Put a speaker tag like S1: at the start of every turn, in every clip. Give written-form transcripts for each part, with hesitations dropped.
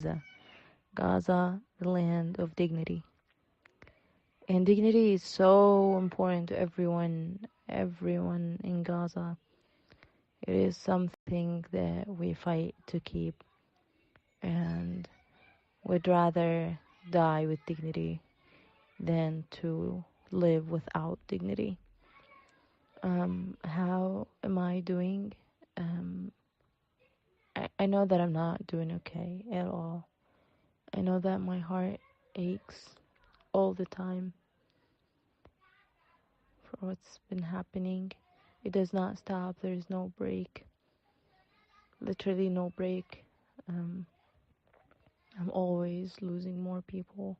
S1: Gaza. Gaza, the land of dignity. And dignity is so important to everyone in Gaza. It is something that we fight to keep, and would rather die with dignity than to live without dignity. How am I doing? I know that I'm not doing okay at all. I know that my heart aches all the time for what's been happening. It does not stop. There is no break. Literally no break. I'm always losing more people,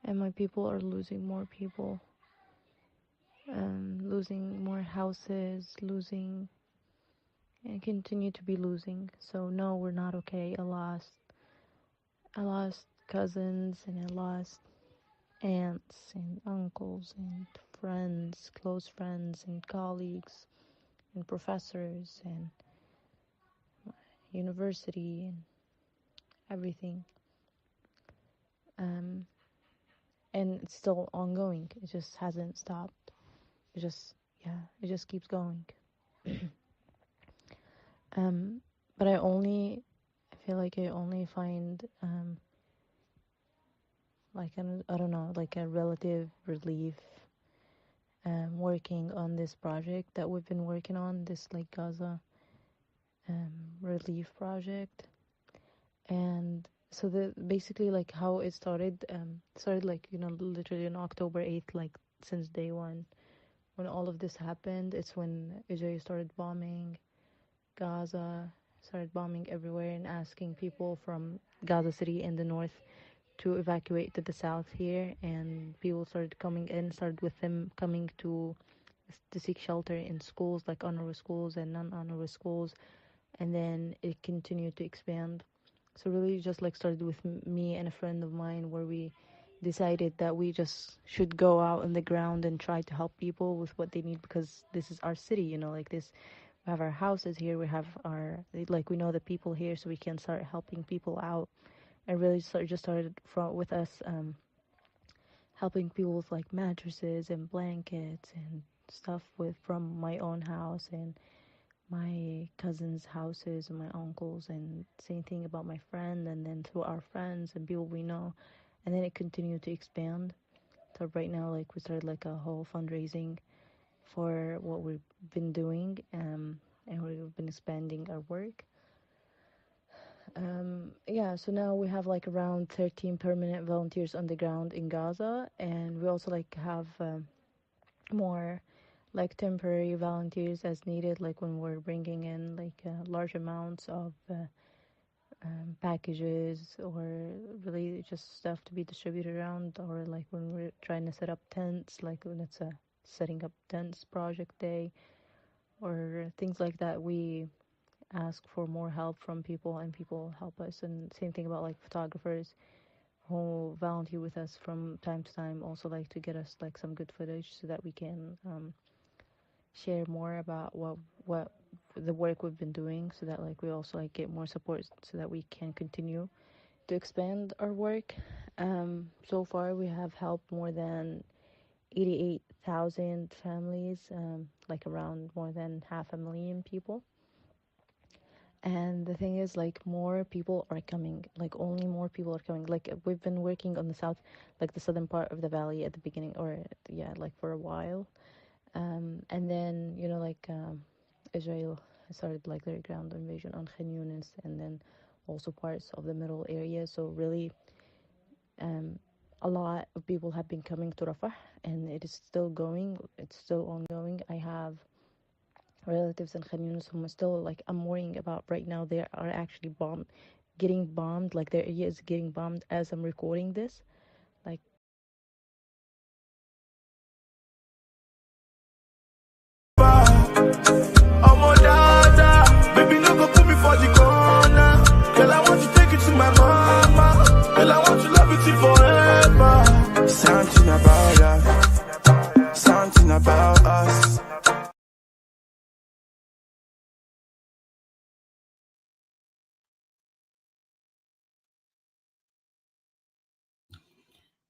S1: and my people are losing more people. Losing more houses, losing, and continue to be losing. So no, we're not okay. I lost cousins, and I lost aunts and uncles and friends, close friends and colleagues and professors and university and everything. And it's still ongoing. It just hasn't stopped. It just keeps going. But I feel like I only find like I don't know, like a relative relief working on this project that we've been working on, this like Gaza relief project. And so basically like how it started like, you know, literally on October 8th, like since day one, when all of this happened. It's when Israel started bombing Gaza, started bombing everywhere, and asking people from Gaza City in the north to evacuate to the south here. And people started coming in, started with them coming to seek shelter in schools, like UNRWA schools and non-UNRWA schools. And then it continued to expand. So really just like started with me and a friend of mine, where we decided that we just should go out on the ground and try to help people with what they need, because this is our city, you know, like this. We have our houses here, we have our, like, we know the people here, so we can start helping people out. And really started with us helping people with like mattresses and blankets and stuff from my own house and my cousins' houses and my uncles, and same thing about my friend, and then to our friends and people we know. And then it continued to expand. So right now, like, we started like a whole fundraising for what we've been doing, and we've been expanding our work. So now we have like around 13 permanent volunteers on the ground in Gaza, and we also like have more like temporary volunteers as needed, like when we're bringing in like large amounts of packages, or really just stuff to be distributed around, or like when we're trying to set up tents, like when it's a setting up tents project day, or things like that. We ask for more help from people, and people help us. And same thing about like photographers who volunteer with us from time to time, also like to get us like some good footage so that we can share more about what the work we've been doing, so that like we also like get more support, so that we can continue to expand our work. So far we have helped more than 88,000 families, like around more than 500,000 people. And the thing is, like, more people are coming, like only more people are coming. Like, we've been working on the south, like the southern part of the valley at the beginning, or like for a while. And then, you know, like Israel started like their ground invasion on Khan Yunis, and then also parts of the middle area. So really, a lot of people have been coming to Rafah, and it is still going. It's still ongoing. I have relatives in Khan Yunis whom still like I'm worrying about right now. They are actually getting bombed. Like their area is getting bombed as I'm recording this. Like,
S2: oh dada, baby, no go put me for the corner. Girl, I want to take you to my mama. Girl, I want to love you till forever. Something about us, something about us.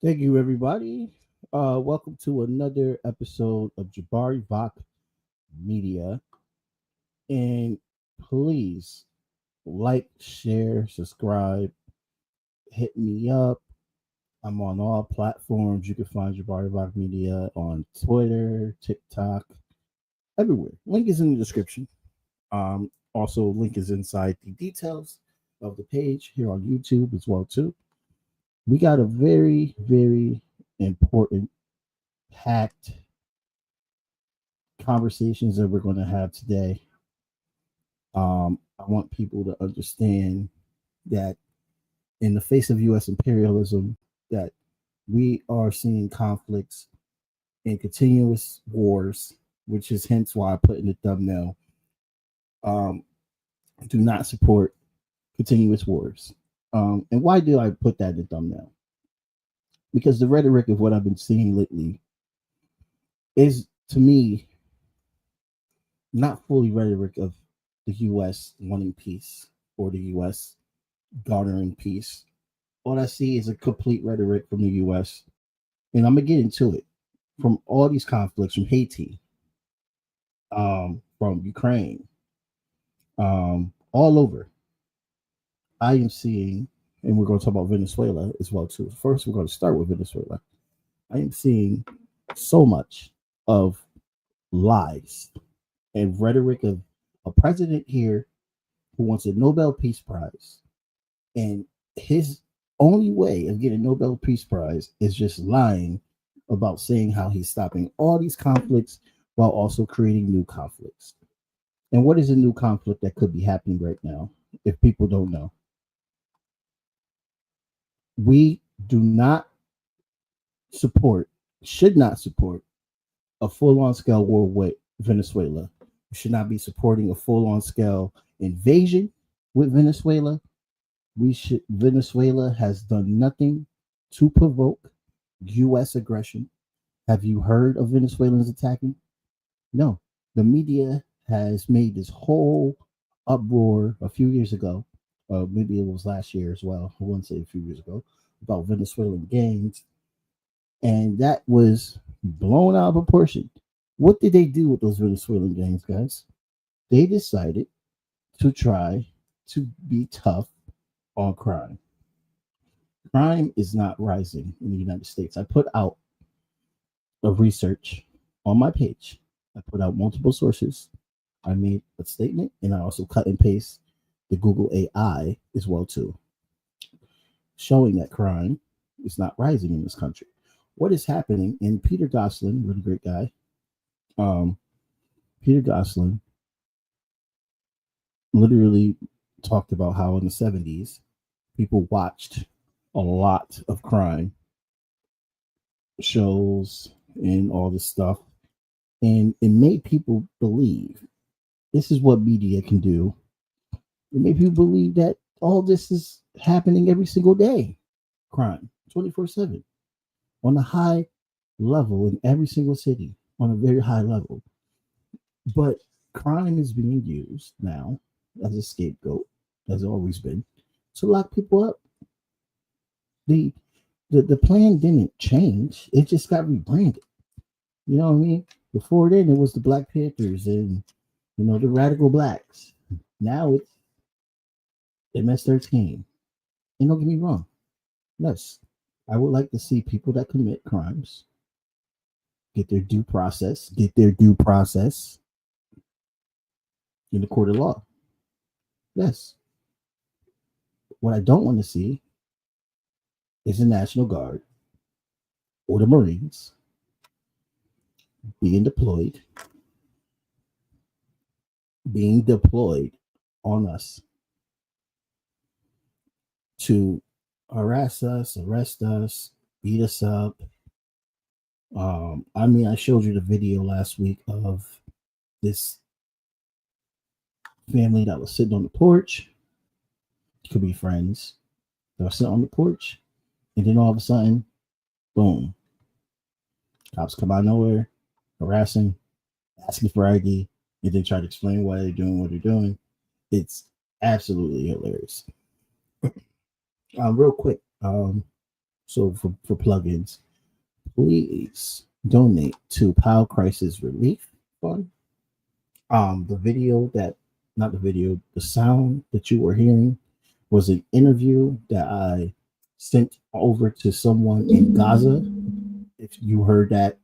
S3: Thank you, everybody. Welcome to another episode of Jabari Vok Media. And please like, share, subscribe, hit me up. I'm on all platforms. You can find Jabari Vok Media on Twitter, TikTok, everywhere. Link is in the description. Also, link is inside the details of the page here on YouTube as well too. We got a very, very important, packed conversations that we're going to have today. I want people to understand that in the face of U.S. imperialism, that we are seeing conflicts and continuous wars, which is hence why I put in the thumbnail. Um, do not support continuous wars. And why do I put that in the thumbnail? Because the rhetoric of what I've been seeing lately is, to me, not fully rhetoric of the U.S. wanting peace or the U.S. garnering peace. All I see is a complete rhetoric from the U.S. And I'm gonna get into it. From all these conflicts, from Haiti, from Ukraine, all over, I am seeing, and we're going to talk about Venezuela as well too. First, we're going to start with Venezuela. I am seeing so much of lies and rhetoric of a president here who wants a Nobel Peace Prize, and his only way of getting a Nobel Peace Prize is just lying about saying how he's stopping all these conflicts while also creating new conflicts. And what is a new conflict that could be happening right now if people don't know? We do not support, should not support a full on scale war with Venezuela. We should not be supporting a full on scale invasion with Venezuela. Venezuela has done nothing to provoke U.S. aggression. Have you heard of Venezuelans attacking? No. The media has made this whole uproar a few years ago, maybe it was last year as well. I wouldn't say a few years ago, about Venezuelan gangs, and that was blown out of proportion. What did they do with those Venezuelan gangs, guys? They decided to try to be tough on crime. Crime is not rising in the United States. I put out a research on my page. I put out multiple sources. I made a statement, and I also cut and paste the Google AI as well too, showing that crime is not rising in this country. What is happening? And Peter Gosselin, really great guy, Peter Gosselin literally talked about how in the 70s people watched a lot of crime shows and all this stuff, and it made people believe this is what media can do. It made people believe that all this is happening every single day. Crime 24/7 on a high level in every single city, on a very high level. But crime is being used now as a scapegoat, as always been, to lock people up. The the plan didn't change. It just got rebranded. You know what I mean? Before then, it was the Black Panthers and the radical blacks. Now it's MS-13. And don't get me wrong. Yes, I would like to see people that commit crimes get their due process, in the court of law. Yes. What I don't want to see is the National Guard or the Marines being deployed on us to harass us, arrest us, beat us up. I showed you the video last week of this family that was sitting on the porch. Could be friends. They were sitting on the porch, and then all of a sudden, boom, cops come out of nowhere, harassing, asking for ID, and then try to explain why they're doing what they're doing. It's absolutely hilarious. Real quick, So for plugins, please donate to POW Crisis Relief Fund. The video that, not the video, the sound that you were hearing was an interview that I sent over to someone in Gaza. If you heard that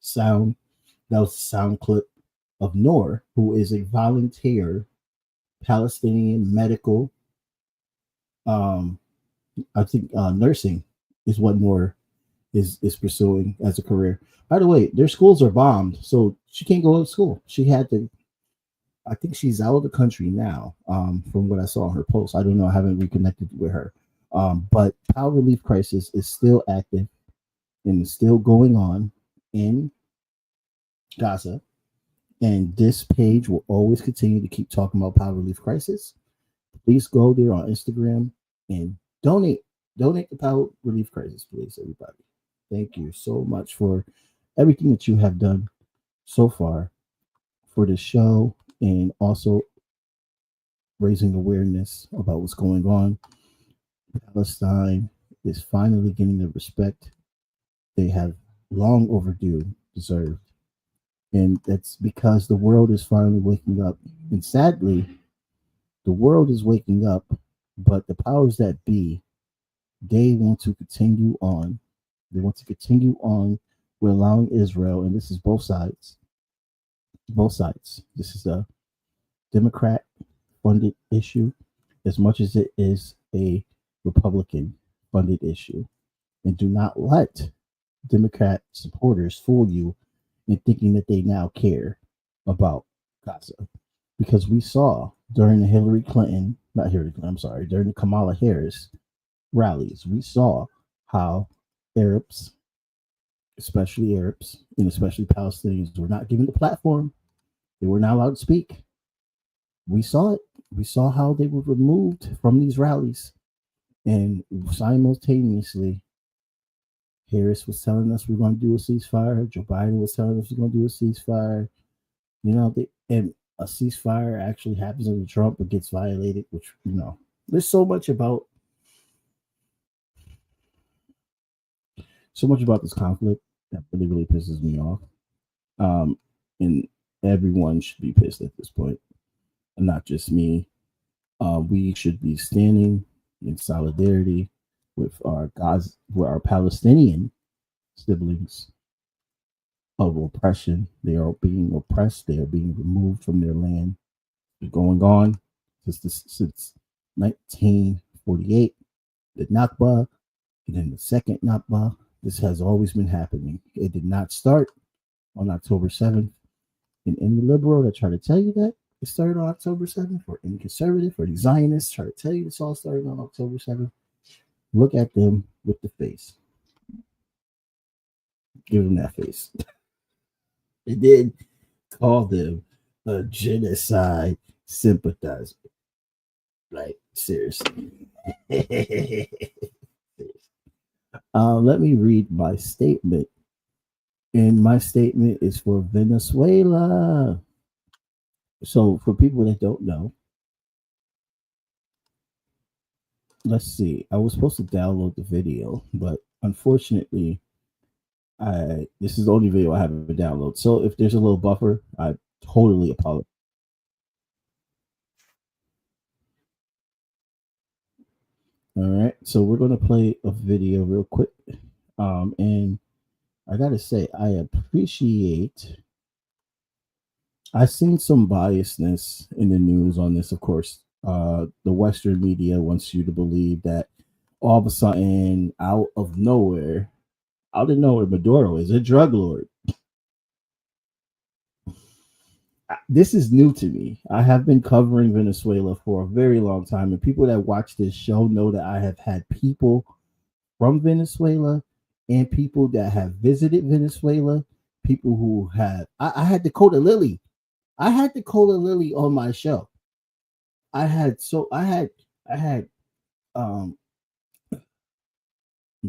S3: sound, that was a sound clip of Noor, who is a volunteer Palestinian medical. I think nursing is what Noor is pursuing as a career. By the way, their schools are bombed, so she can't go to school. She had to. I think she's out of the country now. From what I saw on her post, I don't know. I haven't reconnected with her. But POW Relief Crisis is still active and is still going on in Gaza. And this page will always continue to keep talking about POW Relief Crisis. Please go there on Instagram and donate. Donate to POW Relief Crisis, please, everybody. Thank you so much for everything that you have done so far for the show, and also raising awareness about what's going on. Palestine is finally getting the respect they have long overdue deserved. And that's because the world is finally waking up. And sadly, the world is waking up, but the powers that be, they want to continue on. They want to continue on with allowing Israel, and this is both sides. Both sides. This is a Democrat funded issue as much as it is a Republican funded issue. And do not let Democrat supporters fool you in thinking that they now care about Gaza. Because we saw during the during the Kamala Harris rallies, we saw how Arabs, especially Arabs, and especially Palestinians, were not given the platform. They were not allowed to speak. We saw it. We saw how they were removed from these rallies. And simultaneously, Harris was telling us we're going to do a ceasefire. Joe Biden was telling us we're going to do a ceasefire. And a ceasefire actually happens under Trump, but gets violated, which, there's so much about this conflict that really, really pisses me off. And everyone should be pissed at this point, and not just me. We should be standing in solidarity with our Palestinian siblings of oppression. They are being oppressed. They are being removed from their land. It's going on since 1948, the Nakba, and then the second Nakba. This has always been happening. It did not start on October 7th. And any liberal that try to tell you that it started on October 7th, or any conservative or any Zionists try to tell you this all started on October 7th, look at them with the face. Give them that face. And then call them a genocide sympathizer. Like, seriously. Let me read my statement. And my statement is for Venezuela. So, for people that don't know, let's see. I was supposed to download the video, but unfortunately, this is the only video I have to download. So, if there's a little buffer, I totally apologize. All right, so we're going to play a video real quick. And I got to say, I've seen some biasness in the news on this, of course. The Western media wants you to believe that all of a sudden, out of nowhere, Maduro is a drug lord. This is new to me. I have been covering Venezuela for a very long time, and people that watch this show know that I have had people from Venezuela and people that have visited Venezuela, people who have. I had Dakota Lily. I had Dakota Lily on my show. I'm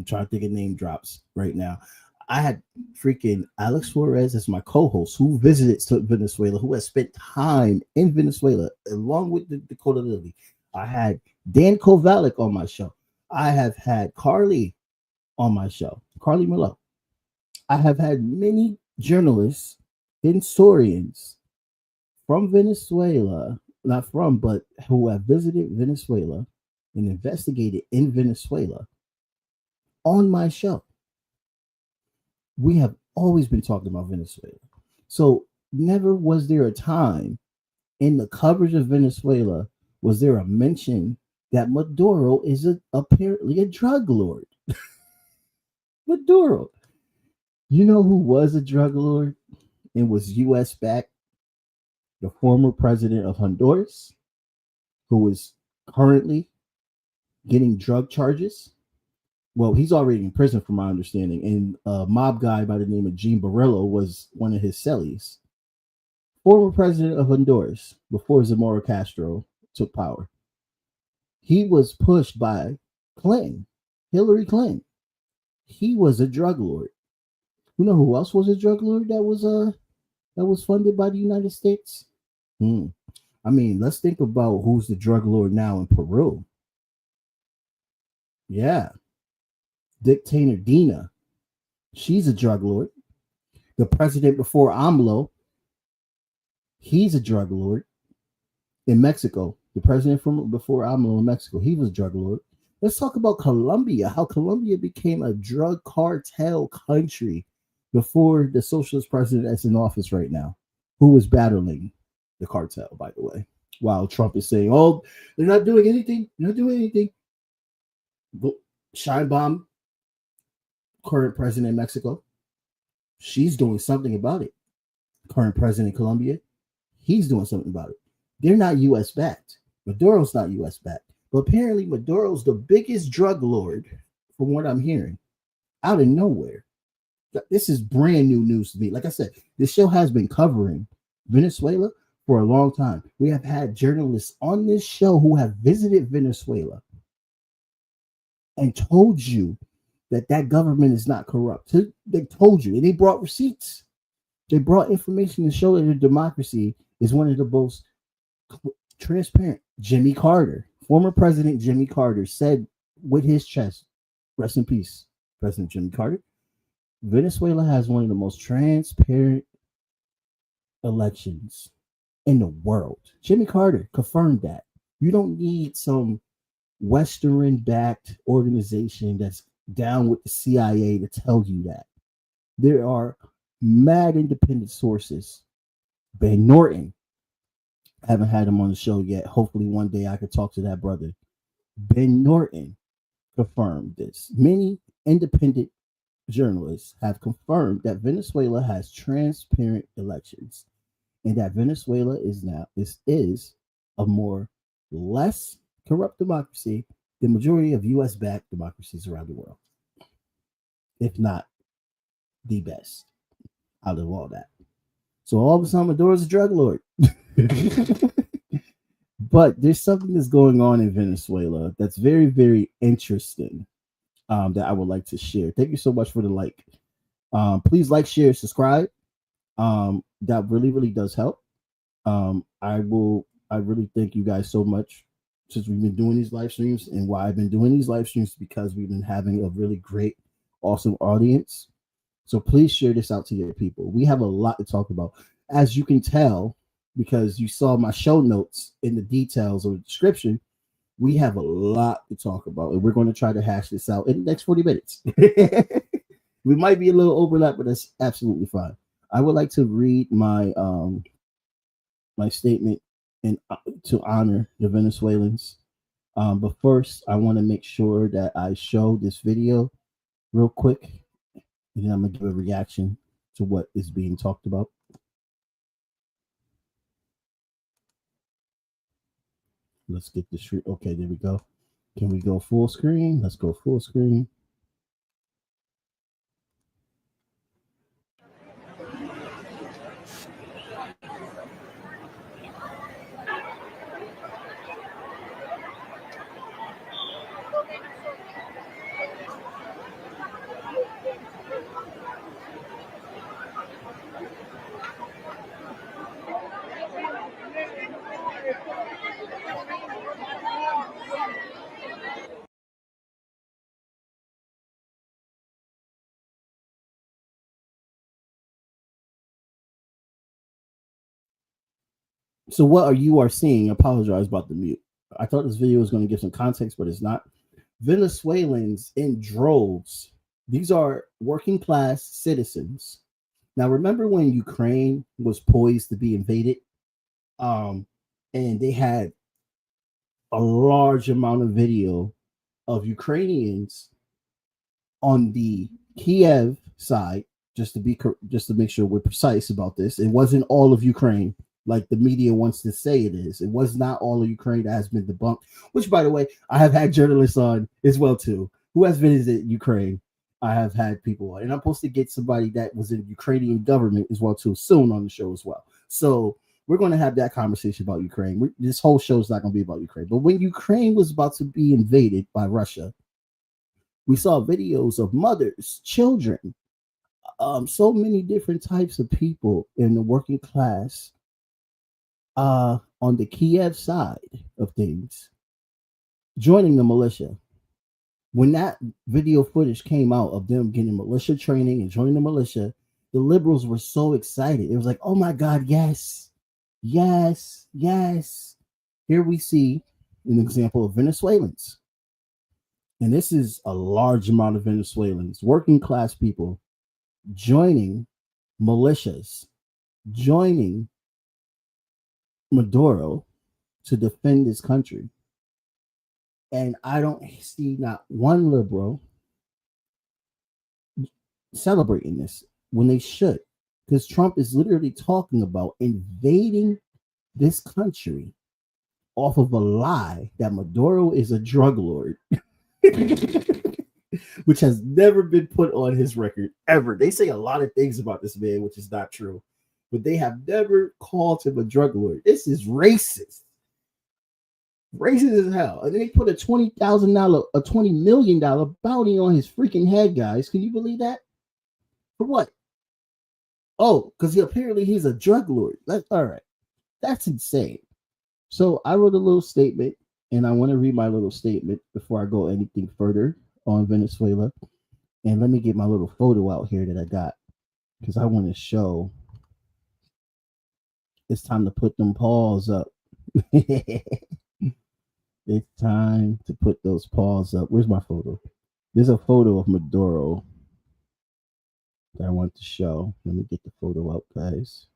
S3: trying to think of name drops right now. I had freaking Alex Suarez as my co-host, who visited Venezuela, who has spent time in Venezuela, along with Dakota Lily. I had Dan Kovalik on my show. I have had Carly on my show, Carly Merlot. I have had many journalists, historians from Venezuela, not from, but who have visited Venezuela and investigated in Venezuela on my show. We have always been talking about Venezuela. So never was there a time in the coverage of Venezuela was there a mention that Maduro is apparently a drug lord. Maduro. You know who was a drug lord and was U.S. backed? The former president of Honduras, who is currently getting drug charges. Well, he's already in prison, from my understanding. And a mob guy by the name of Gene Barillo was one of his cellies. Former president of Honduras before Zamora Castro took power. He was pushed by Clinton, Hillary Clinton. He was a drug lord. You know who else was a drug lord that was funded by the United States? I mean, let's think about who's the drug lord now in Peru. Yeah, dictator Dina. She's a drug lord. The president before AMLO, he's a drug lord. In Mexico, the president from before AMLO in Mexico, he was a drug lord. Let's talk about Colombia, how Colombia became a drug cartel country before the socialist president that's in office right now, who was battling the cartel, by the way, while Trump is saying, oh, they're not doing anything. They're not doing anything. Sheinbaum, current president in Mexico, she's doing something about it. Current president in Colombia, he's doing something about it. They're not U.S. backed. Maduro's not U.S. backed. But apparently Maduro's the biggest drug lord, from what I'm hearing, out of nowhere. This is brand new news to me. Like I said, this show has been covering Venezuela for a long time. We have had journalists on this show who have visited Venezuela and told you that that government is not corrupt. They told you, and they brought receipts. They brought information to show that the democracy is one of the most transparent. Jimmy Carter, former President Jimmy Carter, said with his chest, rest in peace, President Jimmy Carter, Venezuela has one of the most transparent elections in the world. Jimmy Carter confirmed that. You don't need some Western backed organization that's down with the CIA to tell you that. There are mad independent sources. Ben Norton, I haven't had him on the show yet. Hopefully one day I could talk to that brother. Ben Norton confirmed this. Many independent journalists have confirmed that Venezuela has transparent elections and that Venezuela is a more less corrupt democracy than majority of US backed democracies around the world. If not the best out of all that. So all of a sudden Maduro's a drug lord. But there's something that's going on in Venezuela that's very, very interesting that I would like to share. Thank you so much for the like. Please like, share, subscribe. That really, really does help. I really thank you guys so much since we've been doing these live streams, and why I've been doing these live streams because we've been having a really great, awesome audience. So please share this out to your people. We have a lot to talk about. As you can tell, because you saw my show notes in the details of the description, we have a lot to talk about, and we're going to try to hash this out in the next 40 minutes. We might be a little overlap, but that's absolutely fine. I would like to read my my statement and to honor the Venezuelans. But first, I want to make sure that I show this video real quick, and then I'm gonna give a reaction to what is being talked about. Let's get this. Okay, there we go. Can we go full screen? Let's go full screen. So what are you are seeing? I apologize about the mute. I thought this video was going to give some context, but it's not. Venezuelans in droves. These are working class citizens. Now, remember when Ukraine was poised to be invaded, um, and they had a large amount of video of Ukrainians on the Kiev side. Just to make sure we're precise about this, it wasn't all of Ukraine like the media wants to say it is. It was not all of Ukraine that has been debunked. Which, by the way, I have had journalists on as well too who has visited Ukraine. I have had people, and I'm supposed to get somebody that was in the Ukrainian government as well too soon on the show as well. So we're going to have that conversation about Ukraine. This whole show is not going to be about Ukraine, but when Ukraine was about to be invaded by Russia, we saw videos of mothers, children, so many different types of people in the working class on the Kiev side of things joining the militia. When that video footage came out of them getting militia training and joining the militia, the liberals were so excited. It was like, oh my God, yes, yes, yes. Here we see an example of Venezuelans. And this is a large amount of Venezuelans, working class people, joining militias, joining Maduro to defend his country. And I don't see not one liberal celebrating this when they should, because Trump is literally talking about invading this country off of a lie that Maduro is a drug lord, which has never been put on his record ever. They say a lot of things about this man, which is not true, but they have never called him a drug lord. This is racist. Racist as hell. And then they put a $20 million bounty on his freaking head, guys. Can you believe that? For what? Oh, because apparently he's a drug lord. All right. That's insane. So I wrote a little statement, and I want to read my little statement before I go anything further on Venezuela. And let me get my little photo out here that I got, because I want to show it's time to put them paws up. It's time to put those paws up. Where's my photo? There's a photo of Maduro that I want to show. Let me get the photo out, guys.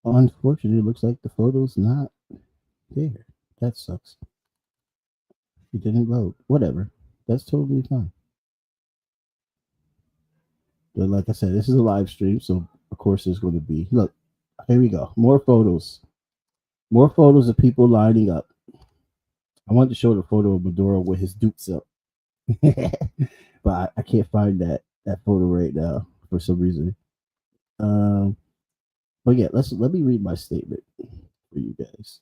S3: Unfortunately, it looks like the photo's not there. That sucks. It didn't load. Whatever. That's totally fine. But like I said, this is a live stream, so of course there's going to be. Look, here we go. More photos. More photos of people lining up. I wanted to show the photo of Maduro with his dukes up. But I can't find that photo right now for some reason. But yeah, let me read my statement for you guys.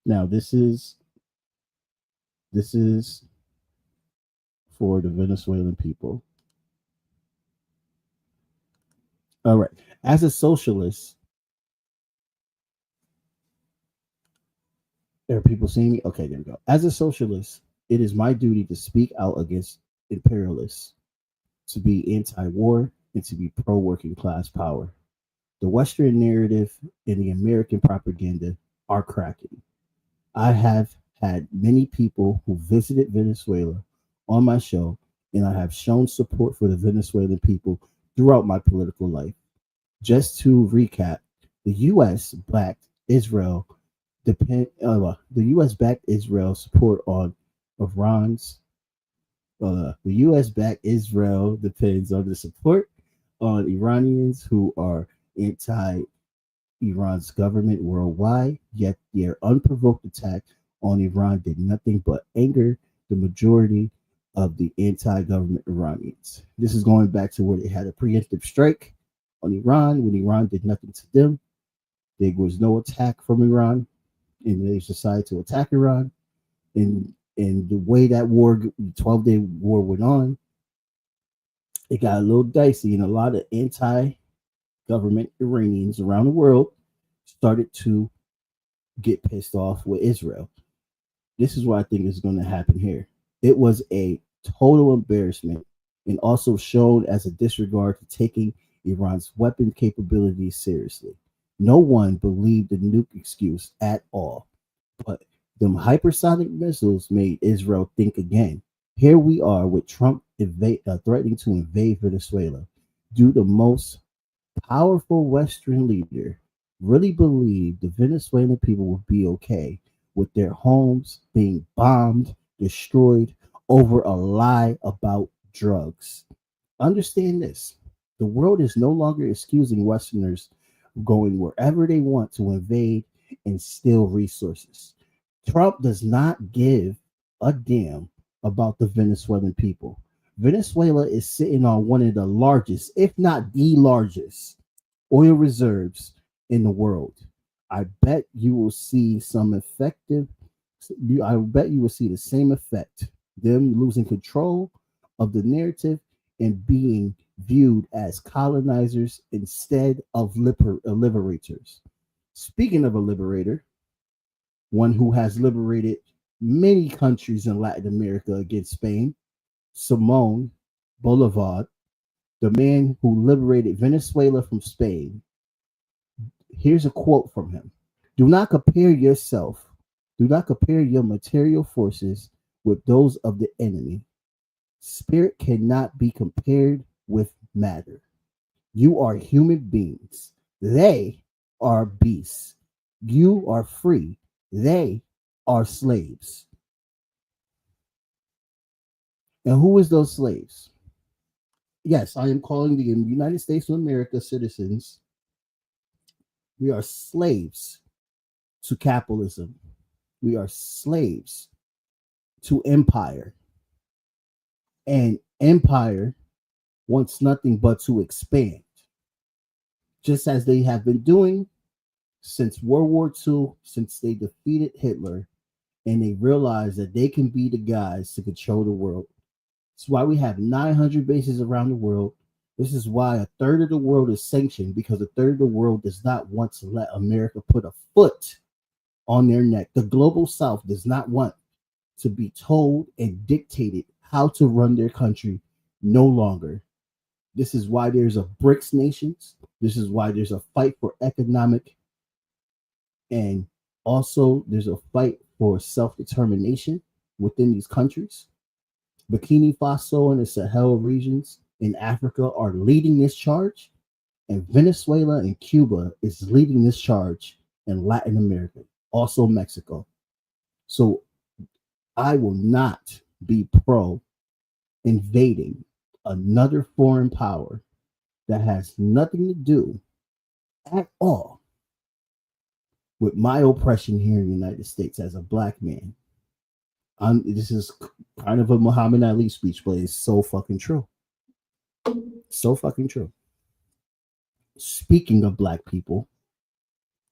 S3: Now this is for the Venezuelan people. All right. As a socialist, there are people seeing me. Okay, there we go. As a socialist, it is my duty to speak out against imperialists, to be anti-war, and to be pro-working class power. The Western narrative and the American propaganda are cracking. I have had many people who visited Venezuela on my show, and I have shown support for the Venezuelan people throughout my political life. Just to recap, the U.S. backed Israel. The U.S. backed Israel support on Iran's. The U.S. backed Israel depends on the support on Iranians who are anti-Iran's government worldwide. Yet their unprovoked attack on Iran did nothing but anger the majority of the anti-government Iranians. This is going back to where they had a preemptive strike on Iran when Iran did nothing to them. There was no attack from Iran, and they decided to attack Iran. And the way that war, the 12-day war went on, it got a little dicey, and a lot of anti-government Iranians around the world started to get pissed off with Israel. This is what I think is going to happen here. It was a total embarrassment, and also shown as a disregard to taking Iran's weapon capabilities seriously. No one believed the nuke excuse at all, but them hypersonic missiles made Israel think again. Here we are with Trump threatening to invade Venezuela. Do the most powerful Western leader really believe the Venezuelan people would be okay with their homes being bombed, destroyed over a lie about drugs? Understand this: the world is no longer excusing Westerners going wherever they want to invade and steal resources. Trump does not give a damn about the Venezuelan people. Venezuela is sitting on one of the largest, if not the largest, oil reserves in the world. I bet you will see some effective. I bet you will see the same effect. Them losing control of the narrative and being viewed as colonizers instead of liberators. Speaking of a liberator, one who has liberated many countries in Latin America against Spain, Simon Bolivar, the man who liberated Venezuela from Spain. Here's a quote from him: Do not compare yourself, do not compare your material forces with those of the enemy. Spirit cannot be compared with matter. You are human beings. They are beasts. You are free. They are slaves. And who is those slaves? Yes, I am calling the United States of America citizens. We are slaves to capitalism. We are slaves to empire. And empire wants nothing but to expand, just as they have been doing since World War II, since they defeated Hitler, and they realized that they can be the guys to control the world. That's why we have 900 bases around the world. This is why a third of the world is sanctioned, because a third of the world does not want to let America put a foot on their neck. The global South does not want to be told and dictated how to run their country no longer. This is why there's a BRICS nations. This is why there's a fight for economic, and also there's a fight for self-determination within these countries. Burkina Faso and the Sahel regions in Africa are leading this charge, and Venezuela and Cuba is leading this charge in Latin America, also Mexico. So I will not be pro invading another foreign power that has nothing to do at all with my oppression here in the United States as a black man. This is kind of a Muhammad Ali speech, but it's so fucking true. So fucking true. Speaking of black people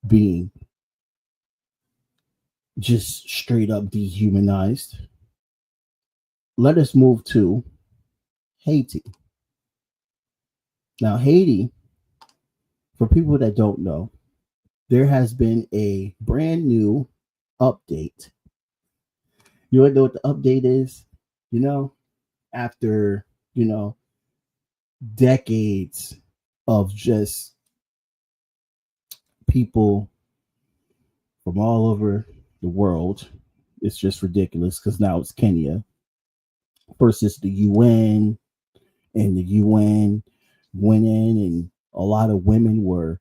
S3: being just straight up dehumanized, let us move to Haiti. Now, Haiti, for people that don't know, there has been a brand new update. You want to know what the update is? After, decades of just people from all over the world, it's just ridiculous because now it's Kenya. First, it's the UN, and the UN went in, and a lot of women were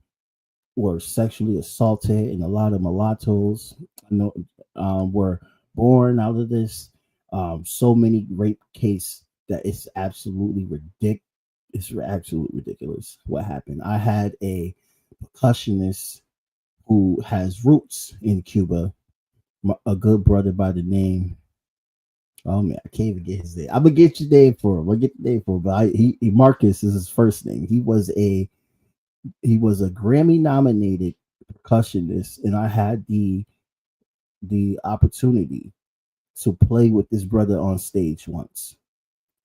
S3: sexually assaulted, and a lot of mulattoes were born out of this. So many rape cases that it's absolutely ridiculous. It's absolutely ridiculous what happened. I had a percussionist who has roots in Cuba, a good brother by the name. Oh man, I can't even get his name. I'm gonna get your name for him. I'll get the name for him. But Marcus is his first name. He was a Grammy nominated percussionist, and I had the opportunity to play with this brother on stage once.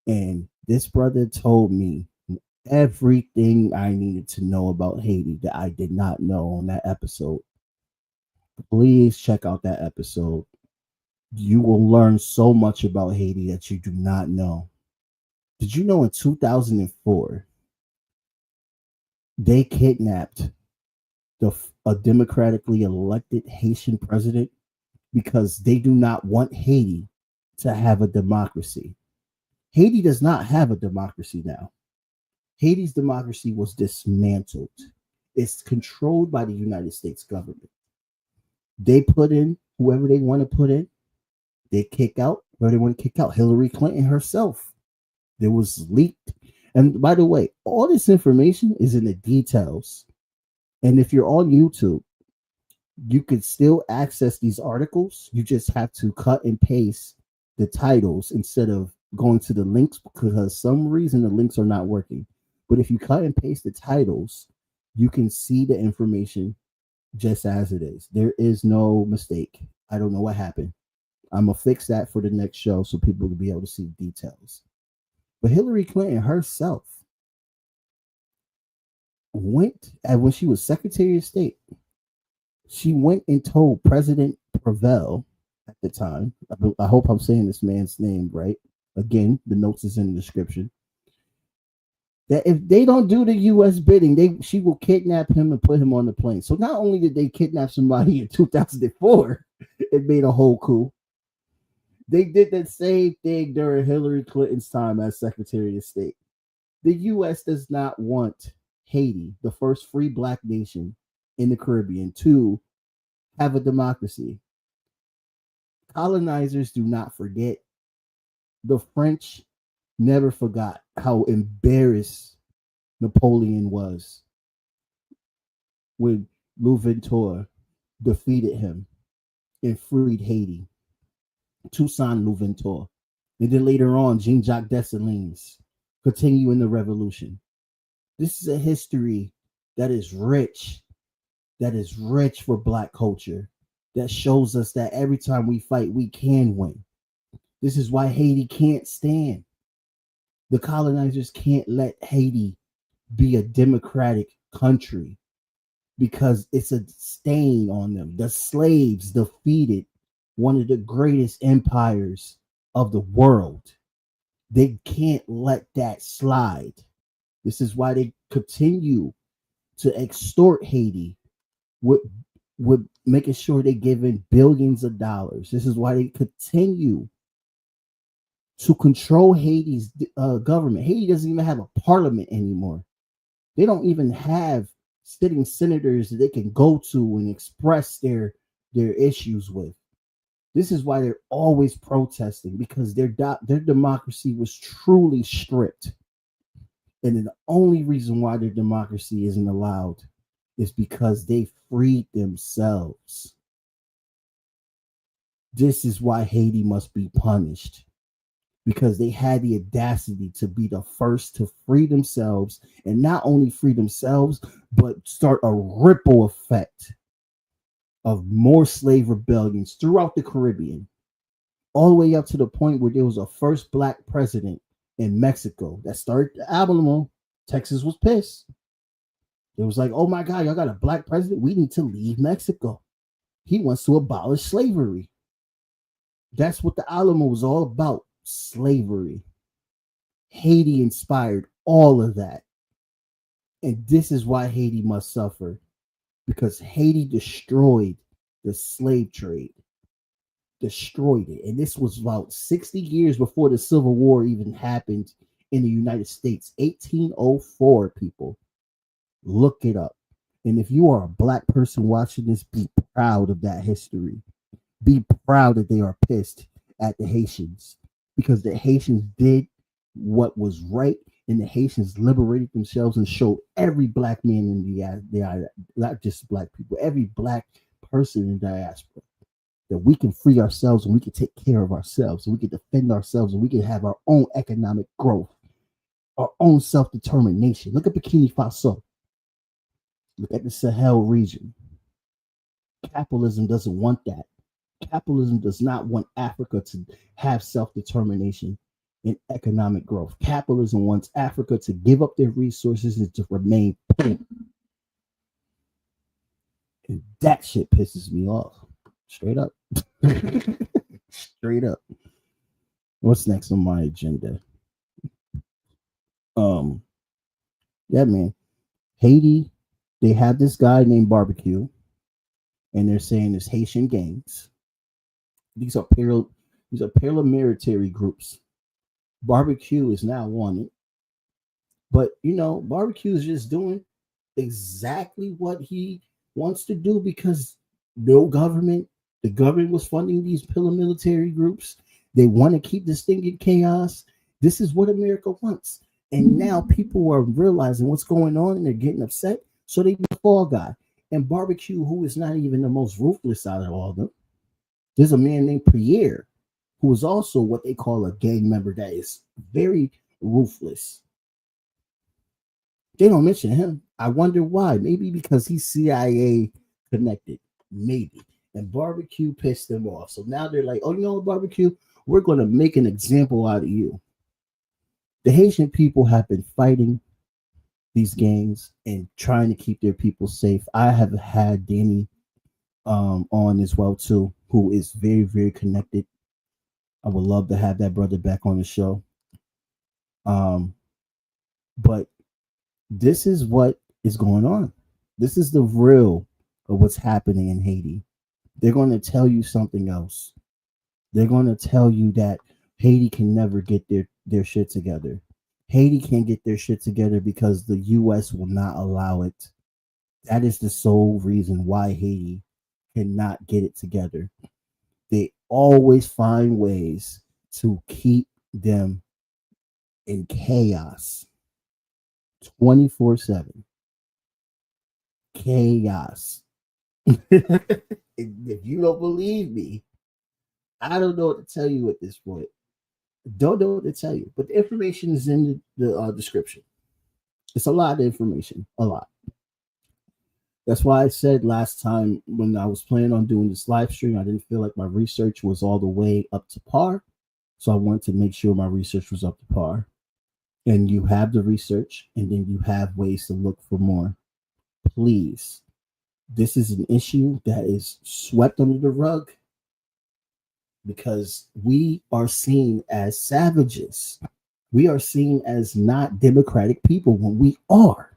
S3: And this brother told me everything I needed to know about Haiti that I did not know on that episode. Please check out that episode. You will learn so much about Haiti that you do not know. Did you know in 2004 they kidnapped a democratically elected Haitian president because they do not want Haiti to have a democracy? Haiti does not have a democracy now. Haiti's democracy was dismantled. It's controlled by the United States government. They put in whoever they want to put in. They kick out whoever they want to kick out. Hillary Clinton herself. There was leaked. And by the way, all this information is in the details. And if you're on YouTube, you could still access these articles. You just have to cut and paste the titles instead of going to the links, because some reason the links are not working. But if you cut and paste the titles, you can see the information just as it is. There is no mistake. I don't know what happened. I'm going to fix that for the next show so people will be able to see details. But Hillary Clinton herself went, and when she was Secretary of State, she went and told President Prevel at the time, I hope I'm saying this man's name right. Again, the notes is in the description. That if they don't do the U.S. bidding, she will kidnap him and put him on the plane. So not only did they kidnap somebody in 2004, it made a whole coup. They did the same thing during Hillary Clinton's time as Secretary of State. The U.S. does not want Haiti, the first free black nation in the Caribbean, to have a democracy. Colonizers do not forget. The French never forgot how embarrassed Napoleon was when Louverture defeated him and freed Haiti. Toussaint Louverture. And then later on, Jean-Jacques Dessalines continuing the revolution. This is a history that is rich for black culture, that shows us that every time we fight, we can win. This is why Haiti can't stand. The colonizers can't let Haiti be a democratic country because it's a stain on them. The slaves defeated one of the greatest empires of the world. They can't let that slide. This is why they continue to extort Haiti with making sure they give in billions of dollars. This is why they continue to control Haiti's government. Haiti doesn't even have a parliament anymore. They don't even have sitting senators that they can go to and express their issues with. This is why they're always protesting, because their democracy was truly stripped. And then the only reason why their democracy isn't allowed is because they freed themselves. This is why Haiti must be punished, because they had the audacity to be the first to free themselves, and not only free themselves, but start a ripple effect of more slave rebellions throughout the Caribbean, all the way up to the point where there was a first black president in Mexico that started the Alamo. Texas was pissed. It was like, oh my God, y'all got a black president? We need to leave Mexico. He wants to abolish slavery. That's what the Alamo was all about, slavery. Haiti inspired all of that. And this is why Haiti must suffer, because Haiti destroyed the slave trade. Destroyed it. And this was about 60 years before the Civil War even happened in the United States. 1804, people. Look it up. And if you are a black person watching this, be proud of that history. Be proud that they are pissed at the Haitians, because the Haitians did what was right, and the Haitians liberated themselves and showed every black man in the not just black people, every black person in diaspora, that we can free ourselves and we can take care of ourselves and we can defend ourselves and we can have our own economic growth, our own self-determination. Look at Burkina Faso. Look at the Sahel region. Capitalism doesn't want that. Capitalism does not want Africa to have self-determination and economic growth. Capitalism wants Africa to give up their resources and to remain poor. And that shit pisses me off. Straight up. Straight up. What's next on my agenda? Um, yeah, man. Haiti, they have this guy named Barbecue, and they're saying it's Haitian gangs. These are paramilitary groups. Barbecue is now wanted, but Barbecue is just doing exactly what he wants to do because no government, the government was funding these paramilitary groups. They want to keep this thing in chaos. This is what America wants. And now people are realizing what's going on and they're getting upset. So they the fall guy. And Barbecue, who is not even the most ruthless out of all of them, there's a man named Pierre, who is also what they call a gang member that is very ruthless. They don't mention him. I wonder why. Maybe because he's CIA connected. Maybe. And Barbecue pissed them off. So now they're like, oh, Barbecue, we're going to make an example out of you. The Haitian people have been fighting these gangs and trying to keep their people safe. I have had Danny on as well, too, who is very, very connected. I would love to have that brother back on the show. But this is what is going on. This is the real of what's happening in Haiti. They're going to tell you something else. They're going to tell you that Haiti can never get their shit together. Haiti can't get their shit together because the U.S. will not allow it. That is the sole reason why Haiti cannot get it together. They always find ways to keep them in chaos 24/7. Chaos. If you don't believe me, I don't know what to tell you at this point. Don't know what to tell you, but the information is in the description. It's a lot of information, a lot. That's why I said last time when I was planning on doing this live stream, I didn't feel like my research was all the way up to par. So I wanted to make sure my research was up to par. And you have the research, and then you have ways to look for more. Please, this is an issue that is swept under the rug because we are seen as savages. We are seen as not democratic people when we are.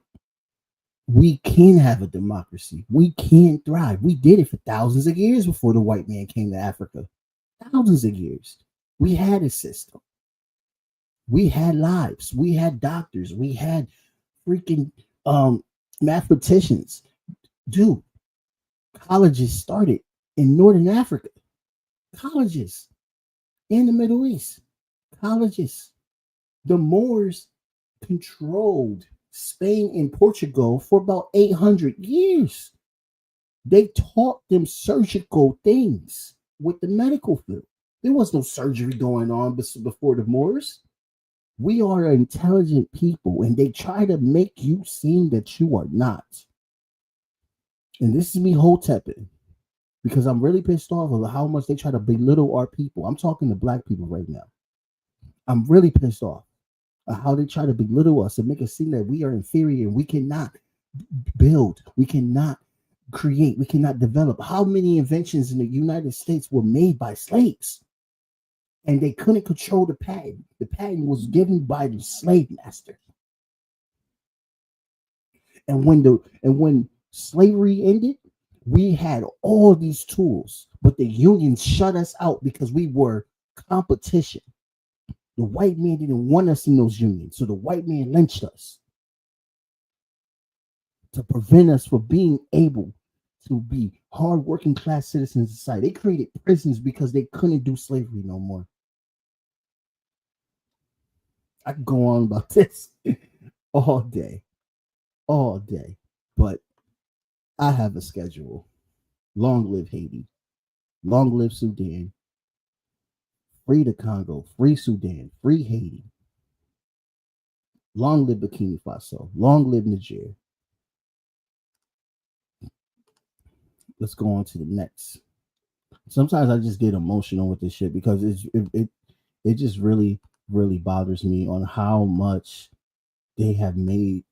S3: We can have a democracy. We can thrive. We did it for thousands of years before the white man came to Africa. Thousands of years. We had a system. We had lives. We had doctors. We had freaking mathematicians. Dude, colleges started in Northern Africa. Colleges in the Middle East. Colleges. The Moors controlled Spain and Portugal for about 800 years. They taught them surgical things with the medical field. There was no surgery going on before the Moors. We are intelligent people, and they try to make you seem that you are not. And this is me hotepping because I'm really pissed off of how much they try to belittle our people. I'm talking to black people right now. I'm really pissed off of how they try to belittle us and make us seem that we are inferior and we cannot build, we cannot create, we cannot develop. How many inventions in the United States were made by slaves? And they couldn't control the patent. The patent was given by the slave master. And when slavery ended, we had all these tools, but the unions shut us out because we were competition. The white man didn't want us in those unions, so the white man lynched us to prevent us from being able to be hard-working class citizens in society. They created prisons because they couldn't do slavery no more. I could go on about this all day, but I have a schedule. Long live Haiti. Long live Sudan. Free the Congo. Free Sudan. Free Haiti. Long live Burkina Faso. Long live Niger. Let's go on to the next. Sometimes I just get emotional with this shit because it just really, really bothers me on how much they have made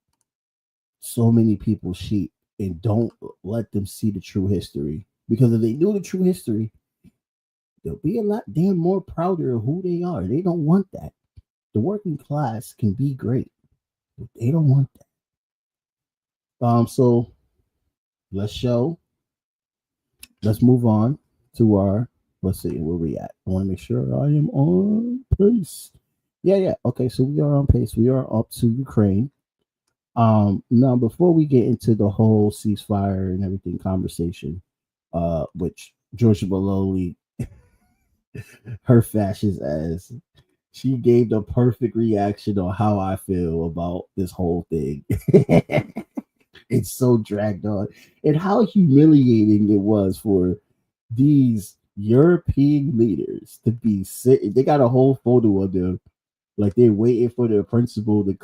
S3: so many people sheep and don't let them see the true history. Because if they knew the true history, they'll be a lot damn more prouder of who they are. They don't want that. The working class can be great, but they don't want that. So let's move on to our, let's see where we at. I want to make sure I am on pace. Yeah. Okay, so we are on pace. We are up to Ukraine. Now before we get into the whole ceasefire and everything conversation, which Georgia Maloney, her fascist ass, she gave the perfect reaction on how I feel about this whole thing. It's so dragged on, and how humiliating it was for these European leaders to be sitting. They got a whole photo of them, like they're waiting for their principal to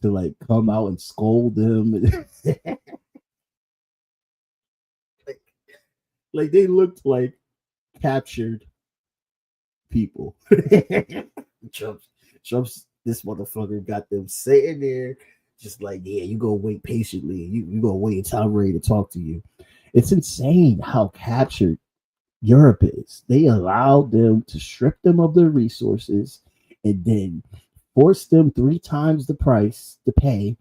S3: like come out and scold them. like they looked like captured people. Trump's this motherfucker got them sitting there, just like, yeah, you go wait patiently. You go wait until I'm ready to talk to you. It's insane how captured Europe is. They allowed them to strip them of their resources and then force them 3 times the price to pay.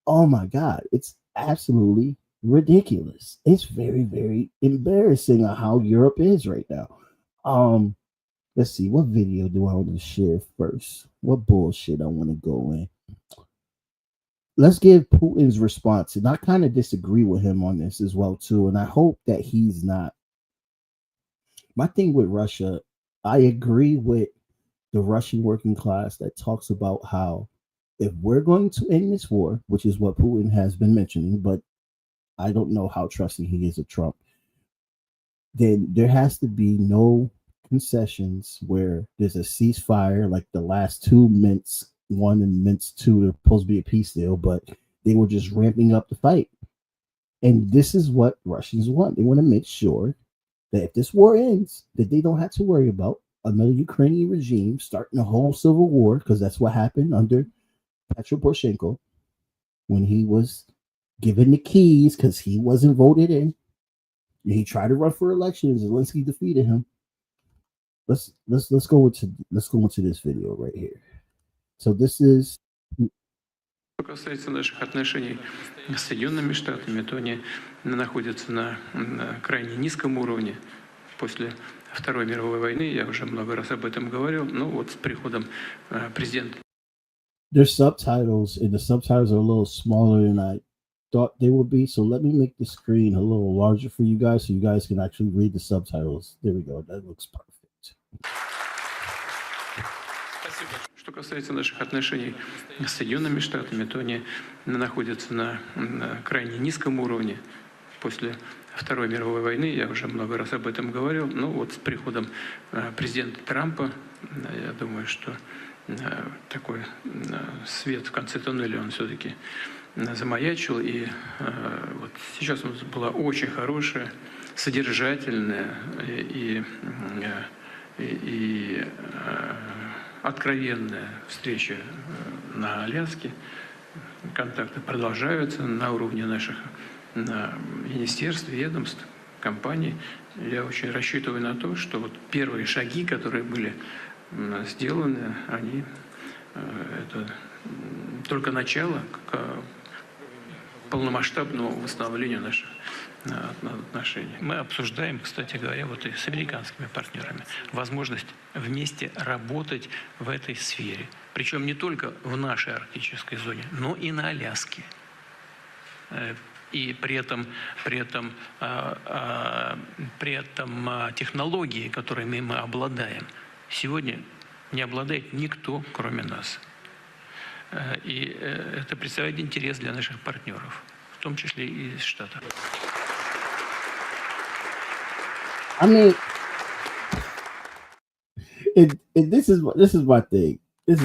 S3: Oh my God, it's absolutely ridiculous. It's very, very embarrassing on how Europe is right now. Let's see, what video do I want to share first? What bullshit I want to go in? Let's give Putin's response, and I kind of disagree with him on this as well too, and I hope that he's not. My thing with Russia, I agree with the Russian working class that talks about how if we're going to end this war, which is what Putin has been mentioning, but I don't know how trusting he is of Trump, then there has to be no concessions where there's a ceasefire, like the last 2 Minsk 1 and Minsk 2 are supposed to be a peace deal, but they were just ramping up the fight. And this is what Russians want. They want to make sure that if this war ends, that they don't have to worry about another Ukrainian regime starting a whole civil war, because that's what happened under Petro Poroshenko when he was given the keys because he wasn't voted in. He tried to run for election. Zelensky defeated him. Let's go into this video right here. So this is.
S4: Что касается наших отношений с Соединенными Штатами, то они находятся на крайне низком уровне после Второй мировой войны. Я уже много раз об этом говорил. Но вот с приходом президента.
S3: There's subtitles, and the subtitles are a little smaller than I thought they would be. So let me make the screen a little larger for you guys, so you guys can actually read the subtitles. There we go. That looks perfect.
S4: Что касается наших отношений с Соединенными Штатами, то они находятся на крайне низком уровне после Второй мировой войны. Я уже много раз об этом говорил. Но вот с приходом президента Трампа, я думаю, что такой свет в конце туннеля он все-таки замаячил. И вот сейчас у нас была очень хорошая, содержательная и откровенная встреча на Аляске. Контакты продолжаются на уровне наших министерств, ведомств, компаний. Я очень рассчитываю на то, что вот первые шаги, которые были сделаны, это только начало к полномасштабному восстановлению наших отношений. Мы обсуждаем, кстати говоря, вот и с американскими партнерами возможность вместе работать в этой сфере. Причем не только в нашей арктической зоне, но и на Аляске. И при этом технологии, которыми мы обладаем, сегодня не обладает никто, кроме нас. И это представляет интерес для наших партнеров, в том числе и из Штатов.
S3: I mean, and this is my thing. This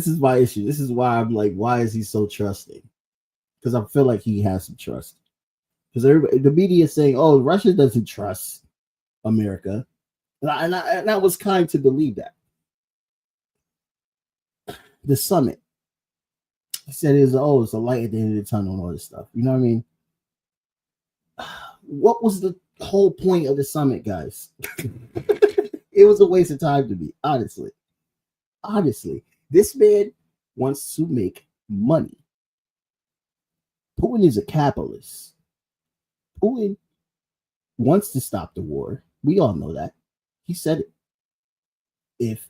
S3: is my issue. This is why I'm like, why is he so trusting? Because I feel like he has some trust. Because the media is saying, "Oh, Russia doesn't trust America," and I was kind to believe that. The summit, he said, it's a light at the end of the tunnel and all this stuff. You know what I mean? What was the whole point of the summit, guys. It was a waste of time to me, honestly. Honestly, this man wants to make money. Putin is a capitalist. Putin wants to stop the war. We all know that. He said it. If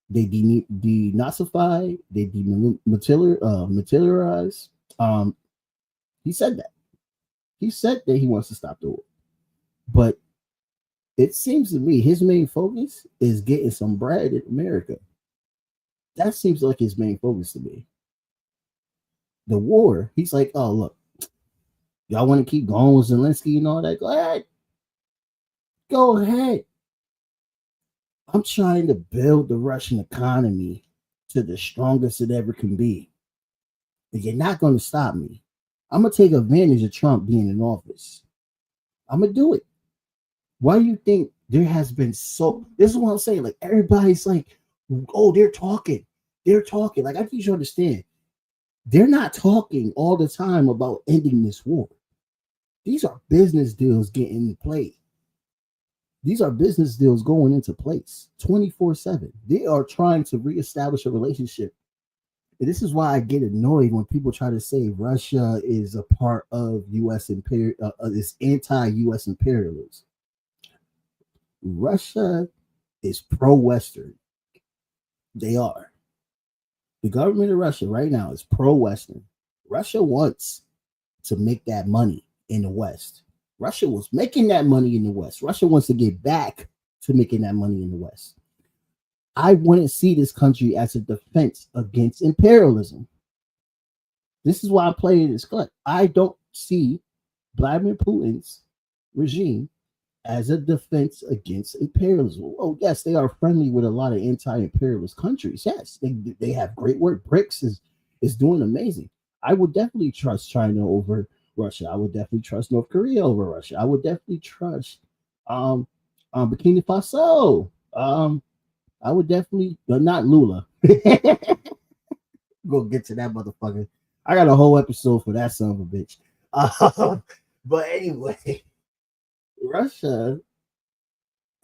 S3: they denazify, they demilitarize, he said that. He said that he wants to stop the war. But it seems to me his main focus is getting some bread in America. That seems like his main focus to me. The war, he's like, oh, look, y'all want to keep going with Zelensky and all that? Go ahead. Go ahead. I'm trying to build the Russian economy to the strongest it ever can be. And you're not going to stop me. I'm going to take advantage of Trump being in office. I'm going to do it. Why do you think there has been so... This is what I'm saying. Like, everybody's like, oh, they're talking. They're talking. Like, I need you to understand. They're not talking all the time about ending this war. These are business deals getting played. These are business deals going into place 24/7. They are trying to reestablish a relationship. And this is why I get annoyed when people try to say Russia is a part of U.S. this anti-U.S. imperialism. Russia is pro-Western. They are. The government of Russia right now is pro-Western. Russia wants to make that money in the West. Russia was making that money in the West. Russia wants to get back to making that money in the West. I wouldn't see this country as a defense against imperialism. This is why I'm playing this clip. I don't see Vladimir Putin's regime as a defense against imperialism. Oh, yes, they are friendly with a lot of anti-imperialist countries. Yes, they have great work. BRICS is doing amazing. I would definitely trust China over Russia. I would definitely trust North Korea over Russia. I would definitely trust Burkina Faso. I would definitely, but not Lula. Go get to that motherfucker. I got a whole episode for that son of a bitch. But anyway, Russia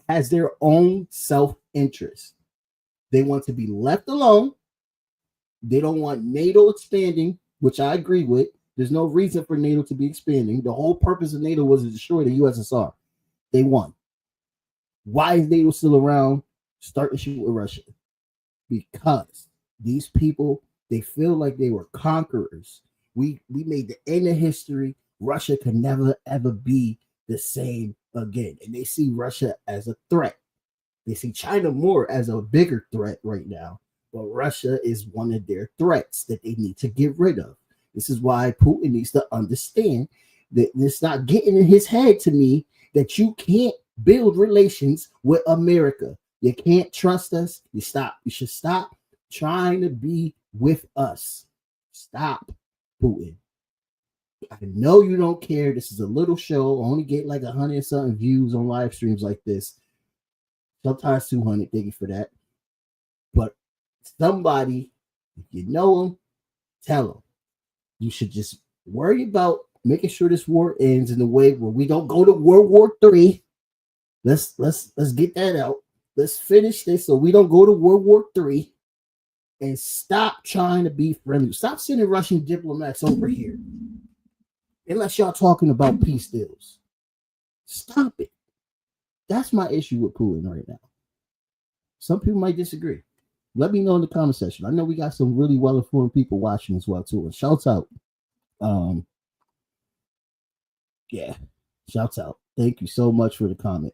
S3: has their own self-interest. They want to be left alone. They don't want NATO expanding, which I agree with. There's no reason for NATO to be expanding. The whole purpose of NATO was to destroy the USSR. They won. Why is NATO still around? Start the shit with Russia. Because these people, they feel like they were conquerors. We made the end of history. Russia could never, ever be the same again. And they see Russia as a threat. They see China more as a bigger threat right now. But Russia is one of their threats that they need to get rid of. This is why Putin needs to understand that it's not getting in his head to me that you can't build relations with America. You can't trust us. You should stop trying to be with us. Stop, Putin. I know you don't care. This is a little show. I only get like 100 something views on live streams like this. Sometimes 200. Thank you for that. But somebody, if you know them, tell them. You should just worry about making sure this war ends in a way where we don't go to World War III. Let's get that out. Let's finish this so we don't go to World War III. And stop trying to be friendly. Stop sending Russian diplomats over here. Unless y'all talking about peace deals. Stop it. That's my issue with Putin right now. Some people might disagree. Let me know in the comment section. I know we got some really well-informed people watching as well, too. And shouts out. Shouts out. Thank you so much for the comment.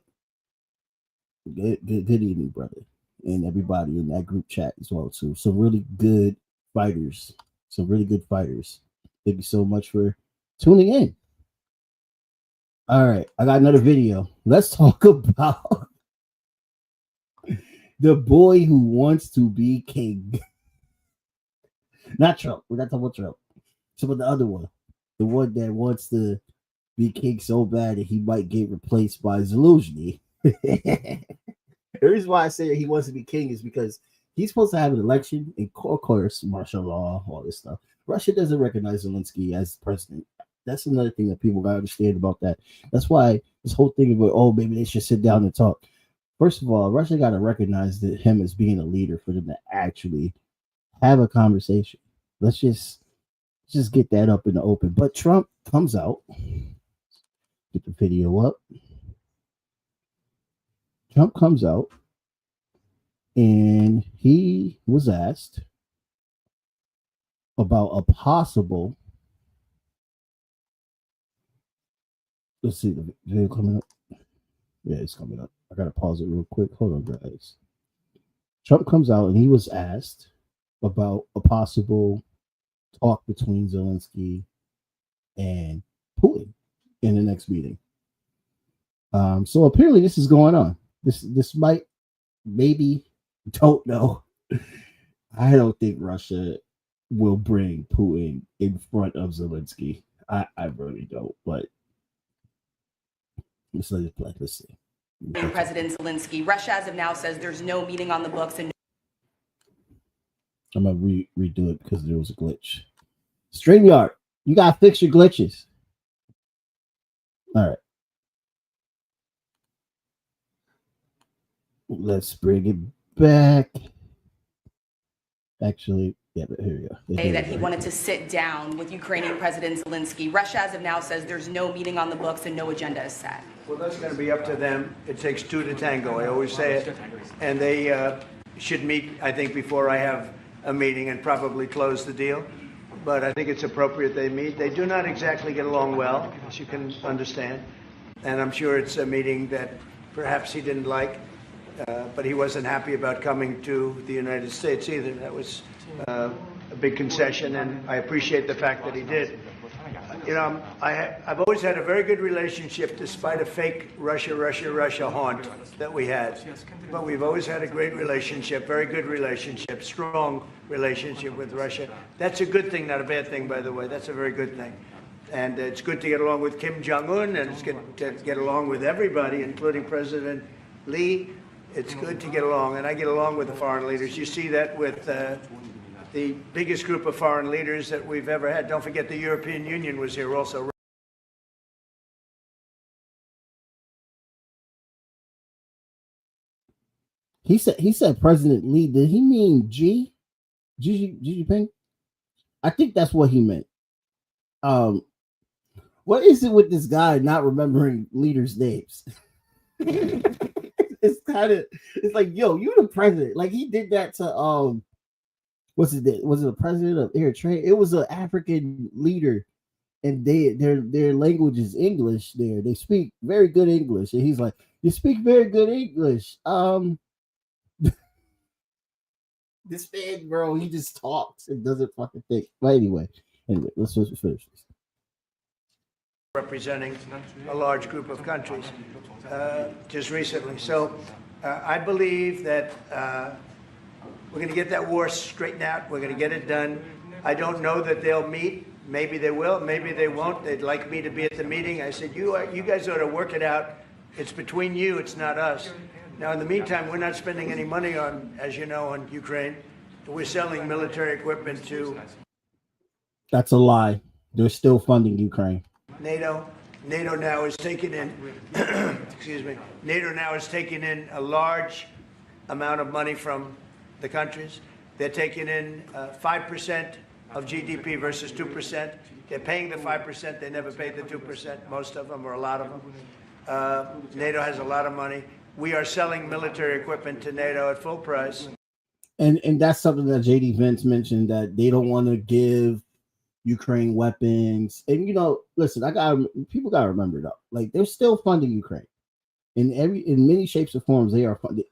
S3: Good evening, brother. And everybody in that group chat as well, too. Some really good fighters. Thank you so much for tuning in. All right, I got another video. Let's talk about the boy who wants to be king. Not Trump. We're not talking about Trump. It's about the other one. The one that wants to be king so bad that he might get replaced by Zelensky. The reason why I say that he wants to be king is because he's supposed to have an election, and of course, martial law, all this stuff. Russia doesn't recognize Zelensky as president. That's another thing that people got to understand about that. That's why This whole thing about, oh, maybe they should sit down and talk. First of all, Russia got to recognize that him as being a leader for them to actually have a conversation. Let's just get that up in the open. But Trump comes out. Get the video up. Trump comes out and he was asked about a possible. Let's see the video coming up. Yeah, it's coming up. I gotta pause it real quick. Hold on, guys. Trump comes out and he was asked about a possible talk between Zelensky and Putin in the next meeting. So apparently this is going on. This might, maybe, don't know. I don't think Russia will bring Putin in front of Zelensky. I really don't, but let's let it play. Let's see.
S5: President Zelensky, Russia as of now says there's no meeting on the books and
S3: I'm gonna redo it because there was a glitch. StreamYard, you gotta fix your glitches. All right. Let's bring it back. Actually, yeah, but here we go.
S5: say that he wanted to sit down with Ukrainian President Zelensky. Russia as of now says there's no meeting on the books and no agenda is set.
S6: Well, that's going to be up to them. It takes two to tango. I always say it. And they should meet, I think, before I have a meeting and probably close the deal. But I think it's appropriate they meet. They do not exactly get along well, as you can understand. And I'm sure it's a meeting that perhaps he didn't like. But he wasn't happy about coming to the United States either. That was a big concession, and I appreciate the fact that he did. You know, I've always had a very good relationship, despite a fake Russia haunt that we had. But we've always had a great relationship, very good relationship, strong relationship with Russia. That's a good thing, not a bad thing, by the way. That's a very good thing. And it's good to get along with Kim Jong-un, and it's good to get along with everybody, including President Lee. It's good to get along, and I get along with the foreign leaders. You see that with the biggest group of foreign leaders that we've ever had. Don't forget the European Union was here also.
S3: He said President Lee. Did he mean Xi Jinping? I think that's what he meant. What is it with this guy not remembering leaders' names? It's like, yo, you the president. Like, he did that to was it the president of Eritrea? It was an African leader, and their language is English. They speak very good English, and he's like, you speak very good English. This man, bro, he just talks and doesn't fucking think. But anyway, let's finish this.
S6: Representing a large group of countries just recently. So I believe that we're going to get that war straightened out. We're going to get it done. I don't know that they'll meet. Maybe they will. Maybe they won't. They'd like me to be at the meeting. I said, you guys ought to work it out. It's between you. It's not us. Now, in the meantime, we're not spending any money on, as you know, on Ukraine. We're selling military equipment to...
S3: That's a lie. They're still funding Ukraine.
S6: NATO now is taking in, excuse me, NATO now is taking in a large amount of money from the countries. They're taking in 5% of GDP versus 2%. They're paying the 5%. They never paid the 2%, most of them, or a lot of them. NATO has a lot of money. We are selling military equipment to NATO at full price.
S3: And that's something that J.D. Vance mentioned, that they don't want to give Ukraine weapons. And listen, people gotta remember though, like, they're still funding Ukraine in many shapes or forms. They are funding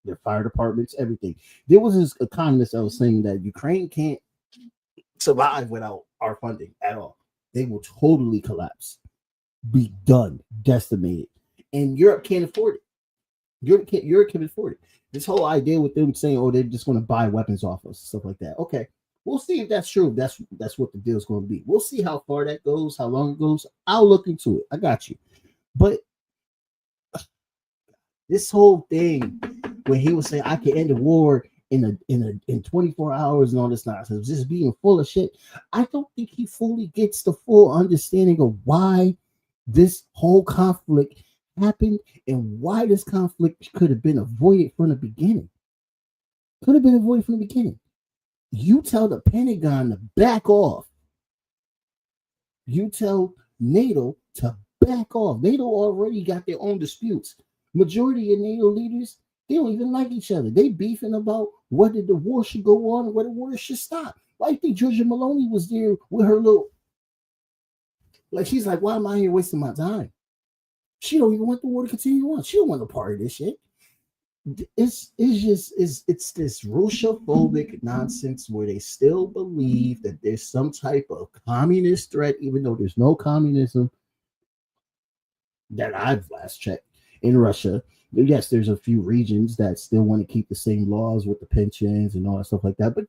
S3: their fire departments, everything. There was this economist that was saying that Ukraine can't survive without our funding at all. They will totally collapse, be done, decimated, and Europe can't afford it. Europe can afford it. This whole idea with them saying, oh, they're just going to buy weapons off us, stuff like that. Okay. We'll see if that's true. That's what the deal's going to be. We'll see how far that goes, how long it goes. I'll look into it. I got you. But this whole thing, when he was saying I can end the war in 24 hours and all this nonsense, just being full of shit, I don't think he fully gets the full understanding of why this whole conflict happened and why this conflict could have been avoided from the beginning. Could have been avoided from the beginning. You tell the Pentagon to back off. You tell NATO to back off. NATO already got their own disputes. Majority of NATO leaders, they don't even like each other. They beefing about whether the war should go on or whether the war should stop. Why do you think Georgia Maloney was there with her little, like, she's like, why am I here wasting my time? She don't even want the war to continue on. She don't want to part of this shit. It's this Russo-phobic nonsense where they still believe that there's some type of communist threat, even though there's no communism that I've last checked in Russia. Yes, there's a few regions that still want to keep the same laws with the pensions and all that stuff like that, but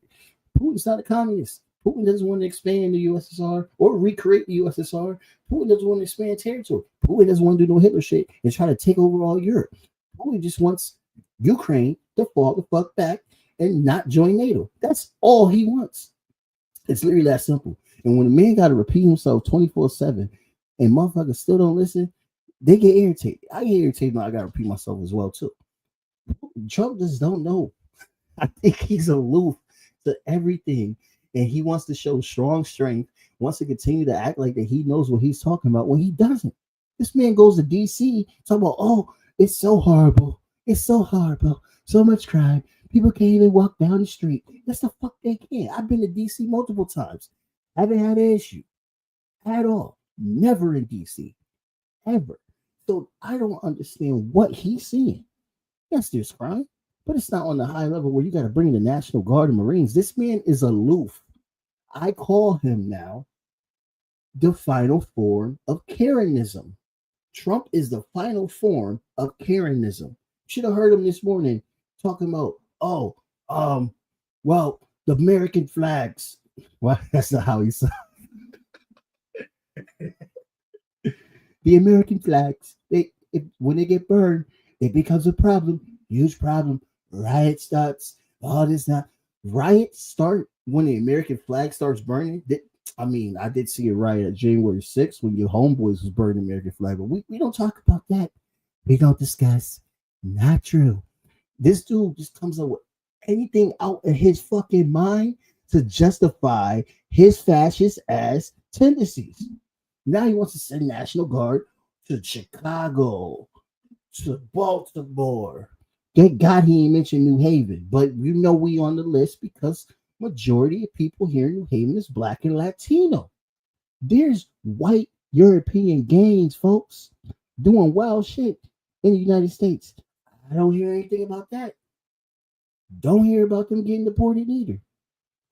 S3: Putin's not a communist. Putin doesn't want to expand the USSR or recreate the USSR. Putin doesn't want to expand territory. Putin doesn't want to do no Hitler shit and try to take over all Europe. Putin just wants Ukraine to fall the fuck back and not join NATO. That's all he wants. It's literally that simple. And when a man got to repeat himself 24/7 and motherfuckers still don't listen, they get irritated. I get irritated when I got to repeat myself as well too. Trump just don't know. I think he's aloof to everything, and he wants to show strong strength, wants to continue to act like that he knows what he's talking about when he doesn't. This man goes to DC talking about, oh, it's so horrible. It's so horrible. So much crime. People can't even walk down the street. That's the fuck they can't. I've been to DC multiple times. Haven't had an issue at all. Never in DC. Ever. So I don't understand what he's seeing. Yes, there's crime, but it's not on the high level where you got to bring the National Guard and Marines. This man is aloof. I call him now the final form of Karenism. Trump is the final form of Karenism. Should have heard him this morning talking about, well, the American flags. Well, that's not how he sounds. The American flags, when they get burned, it becomes a problem, huge problem. Riot starts, all this now. Riots start when the American flag starts burning. I did see a riot at January 6th when your homeboys was burning the American flag, but we don't talk about that. We don't discuss. Not true. This dude just comes up with anything out of his fucking mind to justify his fascist ass tendencies. Now he wants to send National Guard to Chicago, to Baltimore. Thank God he ain't mentioned New Haven, but you know we on the list because majority of people here in New Haven is Black and Latino. There's white European gangs, folks, doing wild shit in the United States. I don't hear anything about that. Don't hear about them getting deported either.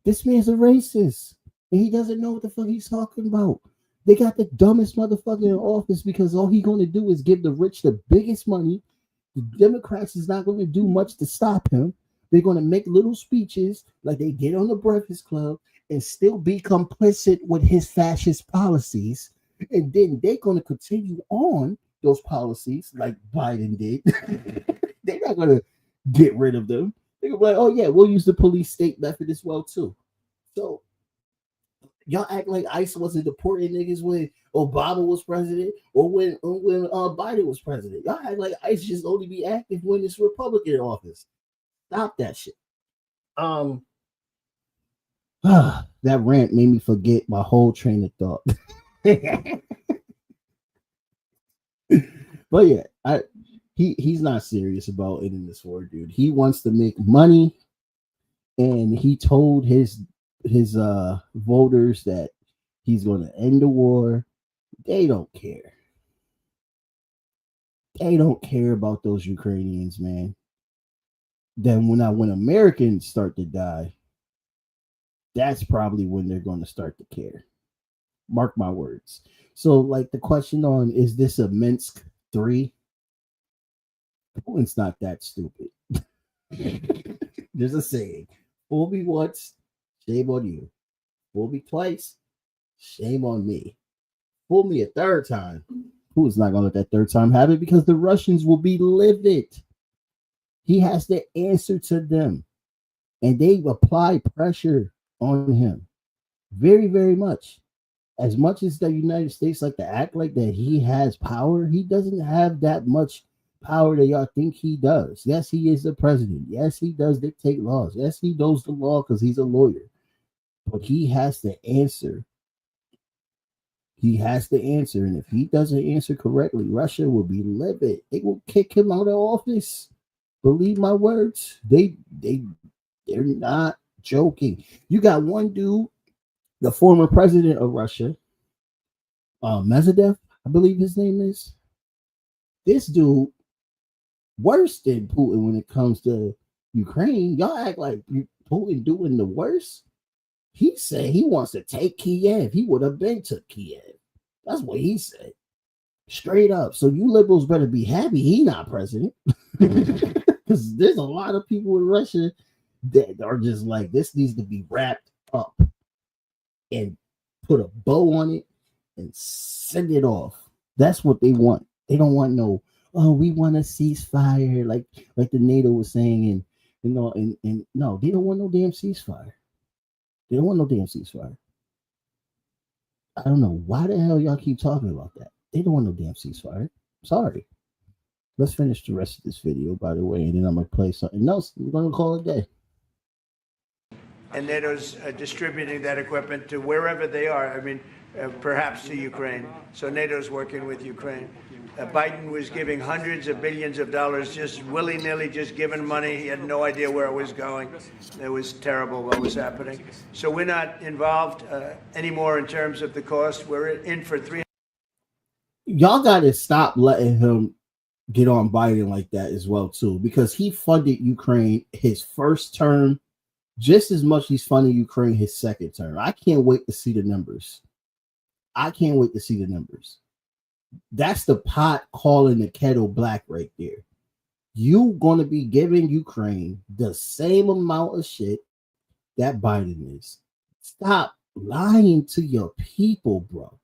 S3: This man's a racist, and he doesn't know what the fuck he's talking about. They got the dumbest motherfucker in office because all he's going to do is give the rich the biggest money. The Democrats is not going to do much to stop him. They're going to make little speeches like they did on the Breakfast Club and still be complicit with his fascist policies. And then they're going to continue on those policies like Biden did. They're not going to get rid of them. They're going to be like, oh, yeah, we'll use the police state method as well, too. So y'all act like ICE wasn't deporting niggas when Obama was president or when Biden was president. Y'all act like ICE just only be active when it's Republican in office. Stop that shit. That rant made me forget my whole train of thought. But yeah, he's not serious about ending this war, dude. He wants to make money, and he told his voters that he's going to end the war. They don't care. They don't care about those Ukrainians, man. Then when Americans start to die, that's probably when they're going to start to care. Mark my words. So, like, the question on, is this a Minsk 3? Putin's not that stupid. There's a saying, fool me once, shame on you. Fool me twice, shame on me. Fool me a third time, Putin's not going to let that third time happen because the Russians will be livid. He has to answer to them. And they apply pressure on him very, very much. as much as the United States like to act like that he has power, he doesn't have that much power that y'all think he does. Yes, he is the president. Yes, he does dictate laws. Yes, he knows the law because he's a lawyer. But he has to answer. He has to answer. And if he doesn't answer correctly, Russia will be livid. They will kick him out of office. Believe my words. They're not joking. You got one dude, the former president of Russia, Medvedev, I believe his name is. This dude, worse than Putin when it comes to Ukraine. Y'all act like Putin doing the worst. He said he wants to take Kiev. He would have been to Kiev. That's what he said. Straight up. So you liberals better be happy he not president. Because there's a lot of people in Russia that are just like, this needs to be wrapped up and put a bow on it and send it off. That's what they want. They don't want no, oh, we want a ceasefire, like the NATO was saying, and you know, and no, they don't want no damn ceasefire. They don't want no damn ceasefire. I don't know why the hell y'all keep talking about that. They don't want no damn ceasefire. Sorry. Let's finish the rest of this video, by the way, and then I'm gonna play something else. We're gonna call it a day.
S6: And NATO's distributing that equipment to wherever they are. I mean, perhaps to Ukraine. So NATO's working with Ukraine. Biden was giving hundreds of billions of dollars, just willy-nilly, just giving money. He had no idea where it was going. It was terrible what was happening. So we're not involved anymore in terms of the cost. We're in for 300.
S3: Y'all got to stop letting him get on Biden like that as well, too, because he funded Ukraine his first term just as much as he's funding Ukraine his second term. I can't wait to see the numbers. That's the pot calling the kettle black right there. You gonna be giving Ukraine the same amount of shit that Biden is. Stop lying to your people, bro.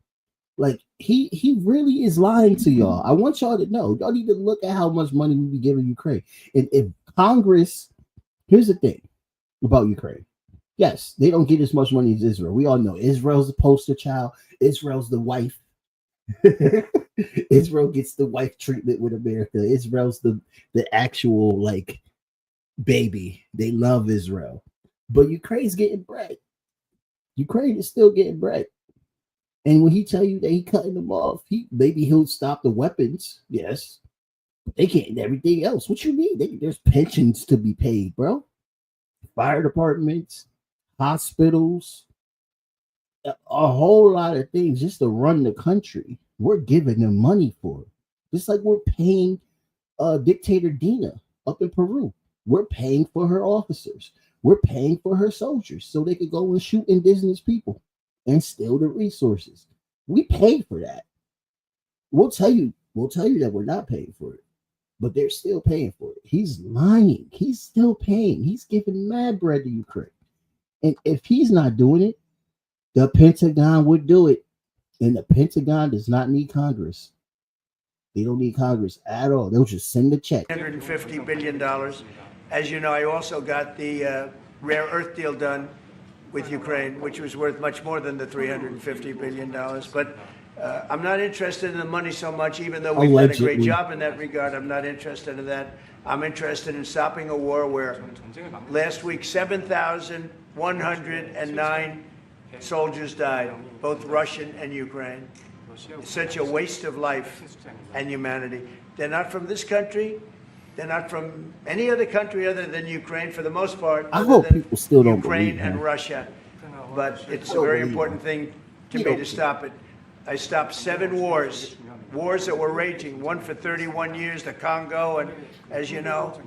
S3: Like he really is lying to y'all. I want y'all to know. Y'all need to look at how much money we be giving Ukraine. And if Congress, here's the thing about Ukraine. Yes, they don't get as much money as Israel. We all know Israel's the poster child. Israel's the wife. Israel gets the wife treatment with America. Israel's the actual like baby. They love Israel. But Ukraine's getting bread. Ukraine is still getting bread. And when he tell you that he cutting them off, maybe he'll stop the weapons. Yes. They can't everything else. What you mean? There's pensions to be paid, bro. Fire departments, hospitals, a whole lot of things just to run the country. We're giving them money for it. Just like we're paying dictator Dina up in Peru. We're paying for her officers. We're paying for her soldiers so they could go and shoot indigenous people and steal the resources. We pay for that. We'll tell you that we're not paying for it, but they're still paying for it. He's lying. He's still paying. He's giving mad bread to Ukraine. And if he's not doing it, the Pentagon would do it. And the Pentagon does not need Congress. They don't need Congress at all. They'll just send the check.
S6: $150 billion. As you know, I also got the rare earth deal done with Ukraine, which was worth much more than the $350 billion. But I'm not interested in the money so much, even though we've done a great job in that regard. I'm not interested in that. I'm interested in stopping a war where last week 7,109 soldiers died, both Russian and Ukraine. It's such a waste of life and humanity. They're not from this country. They're not from any other country other than Ukraine, for the most part.
S3: I hope people still don't
S6: Ukraine
S3: believe
S6: and Russia. But it's a very important thing to me to stop it. I stopped 7 wars that were raging, one for 31 years, the Congo, and as you know,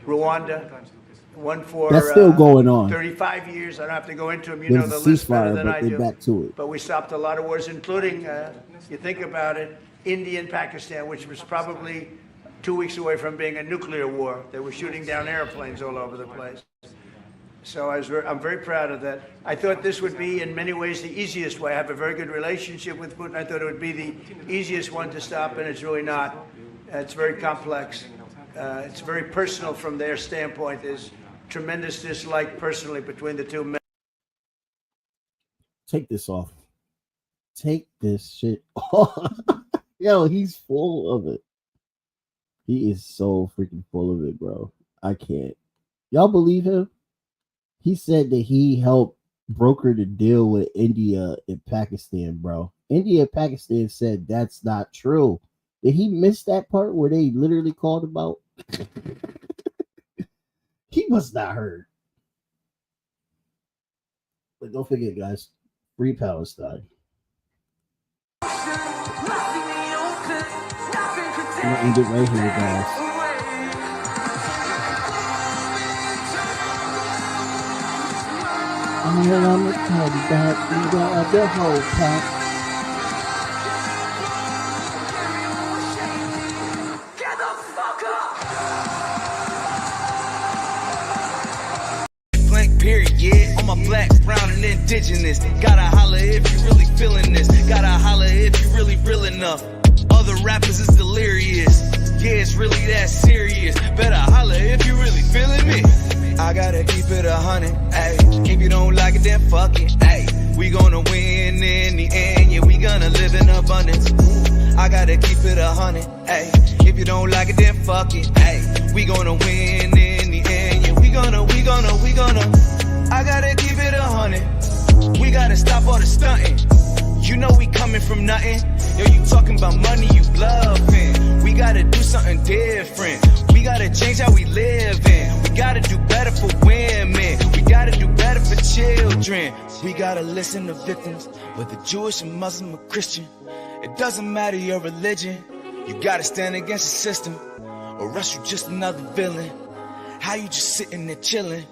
S6: Rwanda. One for
S3: that's still going on.
S6: 35 years. I don't have to go into them. You know the list better than I do. Back to it. But we stopped a lot of wars, including, you think about it, India and Pakistan, which was probably 2 weeks away from being a nuclear war. They were shooting down airplanes all over the place. So I'm very proud of that. I thought this would be, in many ways, the easiest way. I have a very good relationship with Putin. I thought it would be the easiest one to stop, and it's really not. It's very complex. It's very personal from their standpoint. There's tremendous dislike personally between the two men.
S3: Take this off. take this shit off. Yo, he's full of it. He is so freaking full of it, bro. I can't. Y'all believe him? He said that he helped broker the deal with India and Pakistan, bro. India and Pakistan said that's not true. Did he miss that part where they literally called him out? He must not heard. But don't forget, guys, free Palestine. I'm gonna end it right here, guys. I'm gonna tell you that we got the whole pack.
S2: Get the fuck up! Blank period, yeah. On my black, brown, and indigenous. Gotta holler if you really feeling this. Gotta holler if you really real enough. Other rappers is delirious. Yeah, it's really that serious. Better holler if you really feeling me. I gotta keep it 100, ayy. If you don't like it, then fuck it, ayy. We gonna win in the end, yeah, we gonna live in abundance. I gotta keep it 100, ayy. If you don't like it, then fuck it, ayy. We gonna win in the end, yeah, we gonna. I gotta keep it 100. We gotta stop all the stunting. You know we coming from nothing. Yo, you talking about money, you bluffing. We gotta do something different. We gotta change how we live in. We gotta do better for women. We gotta do better for children. We gotta listen to victims, whether Jewish or Muslim or Christian. It doesn't matter your religion. You gotta stand against the system, or else you just another villain. How you just sitting there chilling?